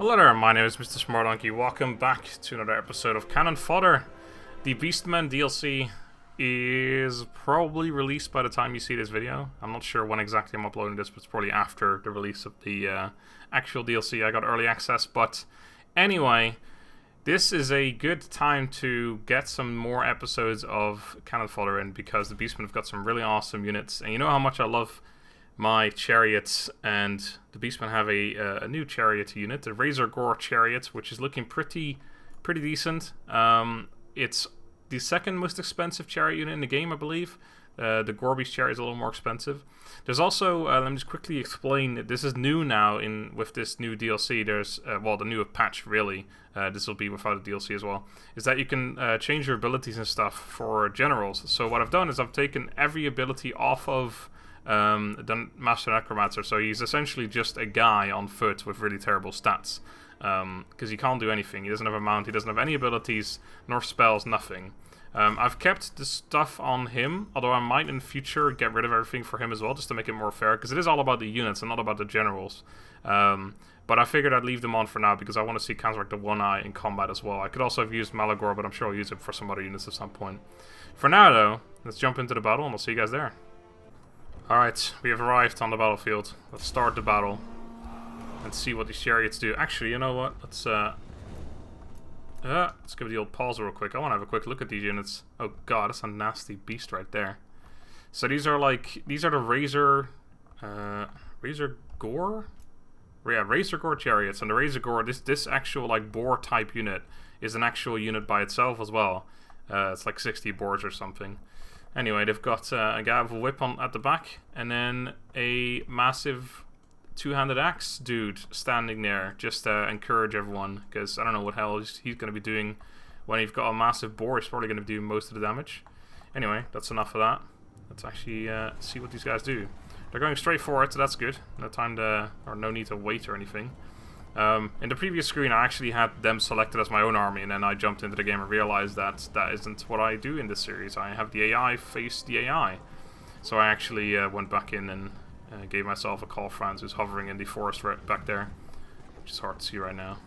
Hello there, my name is MrSmartDonkey. Welcome back to another episode of Cannon Fodder. The Beastmen DLC is probably released by the time you see this video. I'm not sure when exactly I'm uploading this, but it's probably after the release of the actual DLC. I got early access, but anyway, this is a good time to get some more episodes of Cannon Fodder in, because the Beastmen have got some really awesome units, and you know how much I love my chariots, and the Beastmen have a new chariot unit, the Razorgor Chariots, which is looking pretty decent. It's the second most expensive chariot unit in the game, I believe. The Gorby's chariot is a little more expensive. There's also, let me just quickly explain, this is new now with this new DLC. There's, well, the new patch, really. This will be without a DLC as well. Is that you can change your abilities and stuff for generals. So what I've done is I've taken every ability off of the Master Necromancer, so he's essentially just a guy on foot with really terrible stats, because he can't do anything. He doesn't have a mount, he doesn't have any abilities, nor spells, nothing. I've kept the stuff on him, although I might in the future get rid of everything for him as well, just to make it more fair, because it is all about the units and not about the generals. But I figured I'd leave them on for now, because I want to see counteract the One Eye in combat as well. I could also have used Malagor, but I'm sure I'll use it for some other units at some point. For now, though, let's jump into the battle, and I'll see you guys there. Alright, we have arrived on the battlefield. Let's start the battle and see what these chariots do. Actually, you know what? Let's give it the old pause real quick. I want to have a quick look at these units. Oh god, that's a nasty beast right there. So these are the Razorgor? Yeah, Razorgor Chariots. And the Razorgor, this actual like boar type unit is an actual unit by itself as well. It's like 60 boars or something. Anyway, they've got a guy with a whip at the back, and then a massive two-handed axe dude standing there just to encourage everyone, because I don't know what hell he's going to be doing when you've got a massive boar. He's probably going to do most of the damage. Anyway, that's enough of that. Let's actually see what these guys do. They're going straight for it, so that's good. No need to wait or anything. In the previous screen, I actually had them selected as my own army, and then I jumped into the game and realized that that isn't what I do in this series. I have the AI face the AI. So I actually went back in and gave myself a call Franz, who's hovering in the forest right back there, which is hard to see right now.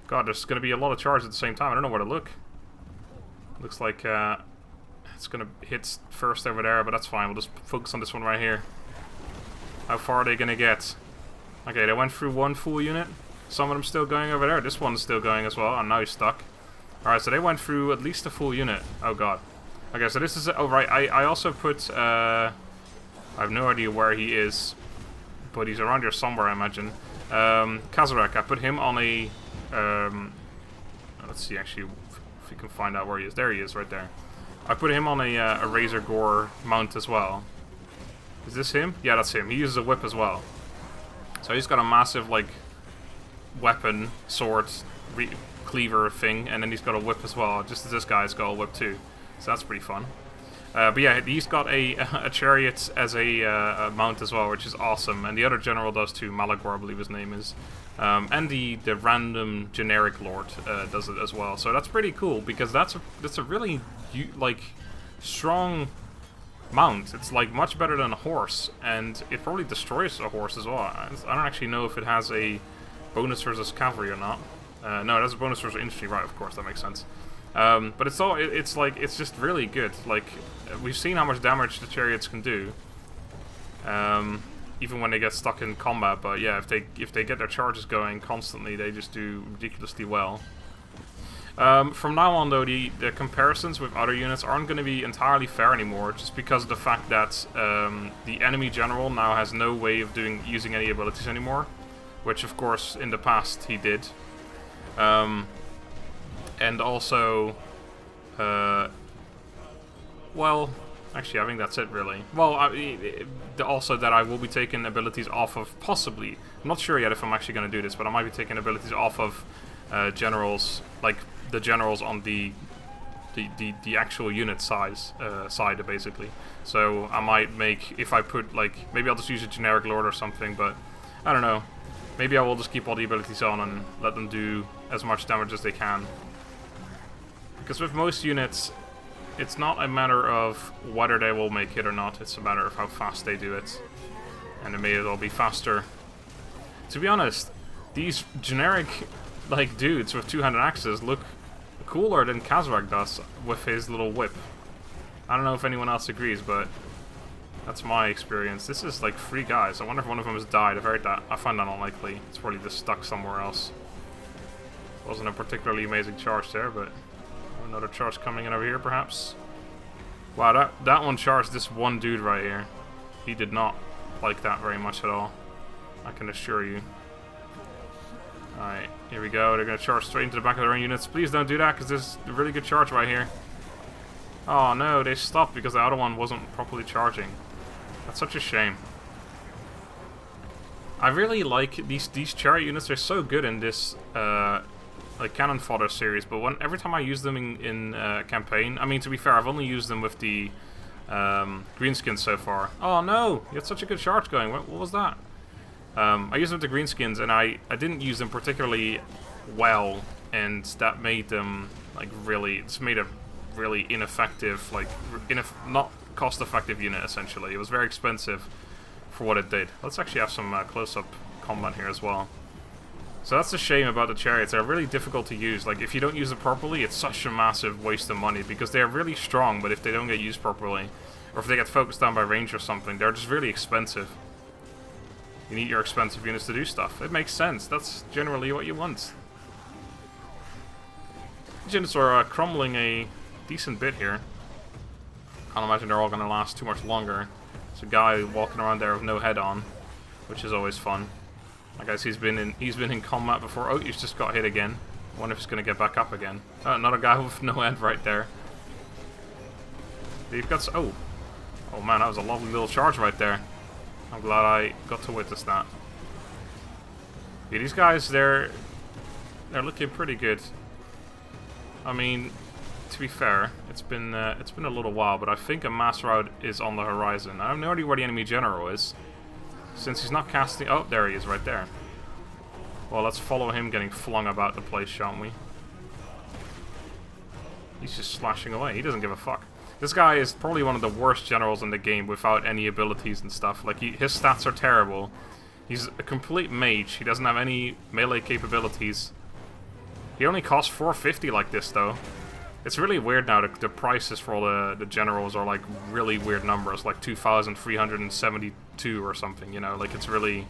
God, there's going to be a lot of charges at the same time. I don't know where to look. Looks like it's going to hit first over there, but that's fine. We'll just focus on this one right here. How far are they going to get? Okay, they went through one full unit. Some of them still going over there. This one's still going as well, and now he's stuck. Alright, so they went through at least a full unit. Oh god. Okay, so this is... Oh, right, I also put... I have no idea where he is, but he's around here somewhere, I imagine. Kazarak, I put him on a... let's see, actually, if we can find out where he is. There he is, right there. I put him on a Razorgor mount as well. Is this him? Yeah, that's him. He uses a whip as well. So he's got a massive, like, weapon, sword, cleaver thing, and then he's got a whip as well, just as this guy's got a whip too. So that's pretty fun. But yeah, he's got a chariot as a mount as well, which is awesome. And the other general does too, Malagor, I believe his name is. And the random generic lord does it as well. So that's pretty cool, because that's a really, like, strong mount. It's like much better than a horse, and it probably destroys a horse as well. I don't actually know if it has a bonus versus cavalry or not. No, it has a bonus versus infantry, right? Of course, that makes sense. But it's just really good. Like, we've seen how much damage the chariots can do, even when they get stuck in combat. But yeah, if they get their charges going constantly, they just do ridiculously well. From now on, though, the comparisons with other units aren't going to be entirely fair anymore, just because of the fact that the enemy general now has no way of using any abilities anymore, which, of course, in the past he did. And also, well, actually, I think that's it, really. Well, also that I will be taking abilities off of, possibly, I'm not sure yet if I'm actually going to do this, but I might be taking abilities off of generals, like the generals on the actual unit size side, basically. So I might make, if I put, like, maybe I'll just use a generic lord or something, but I don't know. Maybe I will just keep all the abilities on and let them do as much damage as they can. Because with most units, it's not a matter of whether they will make it or not, it's a matter of how fast they do it. And it may as well be faster. To be honest, these generic, like, dudes with two-handed axes look cooler than Kazrak does with his little whip. I don't know if anyone else agrees, but that's my experience. This is like 3 guys. I wonder if one of them has died. I find that unlikely. It's probably just stuck somewhere else. Wasn't a particularly amazing charge there, but another charge coming in over here, perhaps. Wow, that one charged this one dude right here. He did not like that very much at all, I can assure you. Alright, here we go. They're going to charge straight into the back of their own units. Please don't do that, because there's a really good charge right here. Oh no, they stopped because the other one wasn't properly charging. That's such a shame. I really like these chariot units. They're so good in this like Cannon Fodder series, but every time I use them in campaign, I mean, to be fair, I've only used them with the Greenskins so far. Oh no, you had such a good charge going. What was that? I used them with the Greenskins, and I didn't use them particularly well, and that made them like it's made a really ineffective, like not cost-effective unit essentially. It was very expensive for what it did. Let's actually have some close-up combat here as well. So that's the shame about the chariots. They're really difficult to use. Like, if you don't use them properly, it's such a massive waste of money, because they're really strong, but if they don't get used properly, or if they get focused down by range or something, they're just really expensive. You need your expensive units to do stuff. It makes sense. That's generally what you want. These units are crumbling a decent bit here. Can't imagine they're all going to last too much longer. There's a guy walking around there with no head on, which is always fun. I guess he's been in combat before. Oh, he's just got hit again. I wonder if he's going to get back up again. Oh, another guy with no head right there. They've got... Oh man, that was a lovely little charge right there. I'm glad I got to witness that. Yeah, these guys, they're looking pretty good. I mean, to be fair, it's been a little while, but I think a mass rout is on the horizon. I have no idea where the enemy general is, since he's not casting... Oh, there he is, right there. Well, let's follow him getting flung about the place, shan't we? He's just slashing away. He doesn't give a fuck. This guy is probably one of the worst generals in the game without any abilities and stuff. Like, his stats are terrible. He's a complete mage. He doesn't have any melee capabilities. He only costs 450 like this, though. It's really weird now. The prices for all the generals are like really weird numbers, like 2,372 or something, you know? Like, it's really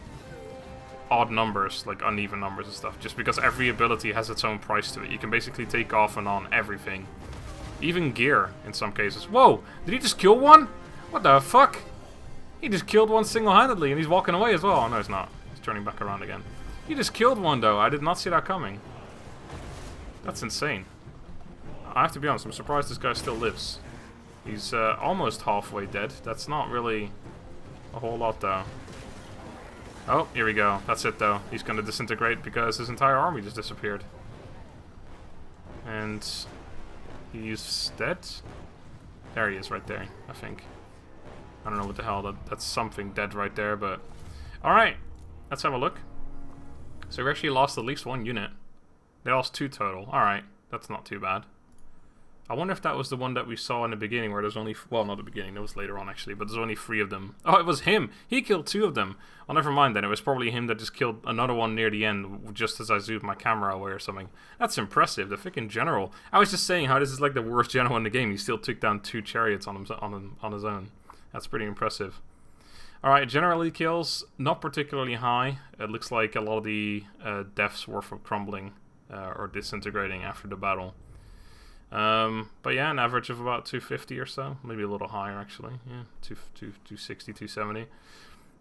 odd numbers, like uneven numbers and stuff, just because every ability has its own price to it. You can basically take off and on everything. Even gear, in some cases. Whoa! Did he just kill one? What the fuck? He just killed one single-handedly, and he's walking away as well. Oh, no, he's not. He's turning back around again. He just killed one, though. I did not see that coming. That's insane. I have to be honest, I'm surprised this guy still lives. He's almost halfway dead. That's not really a whole lot, though. Oh, here we go. That's it, though. He's going to disintegrate because his entire army just disappeared. And he's dead? There he is, right there, I think. I don't know what the hell, that's something dead right there, but... Alright, let's have a look. So we actually lost at least one unit. They lost 2 total. Alright, that's not too bad. I wonder if that was the one that we saw in the beginning where there's only... Well, not the beginning, that was later on actually, but there's only 3 of them. Oh, it was him! He killed 2 of them! Oh, never mind then, it was probably him that just killed another one near the end, just as I zoomed my camera away or something. That's impressive, the freaking general. I was just saying how this is like the worst general in the game. He still took down 2 chariots on his own. That's pretty impressive. Alright, generally kills, not particularly high. It looks like a lot of the deaths were from crumbling or disintegrating after the battle. But yeah, an average of about 250 or so, maybe a little higher actually. Yeah, 260, 270.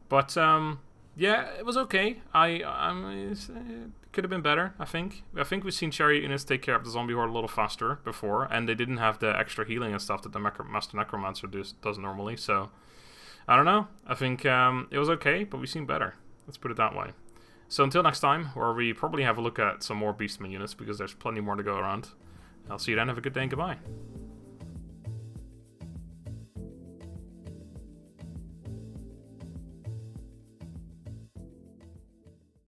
But yeah, it was okay. It could have been better. I think we've seen chariot units take care of the zombie horde a little faster before, and they didn't have the extra healing and stuff that the Master Necromancer does normally. So I don't know. I think it was okay, but we've seen better. Let's put it that way. So until next time, where we probably have a look at some more Beastmen units because there's plenty more to go around. I'll see you then. Have a good day and goodbye.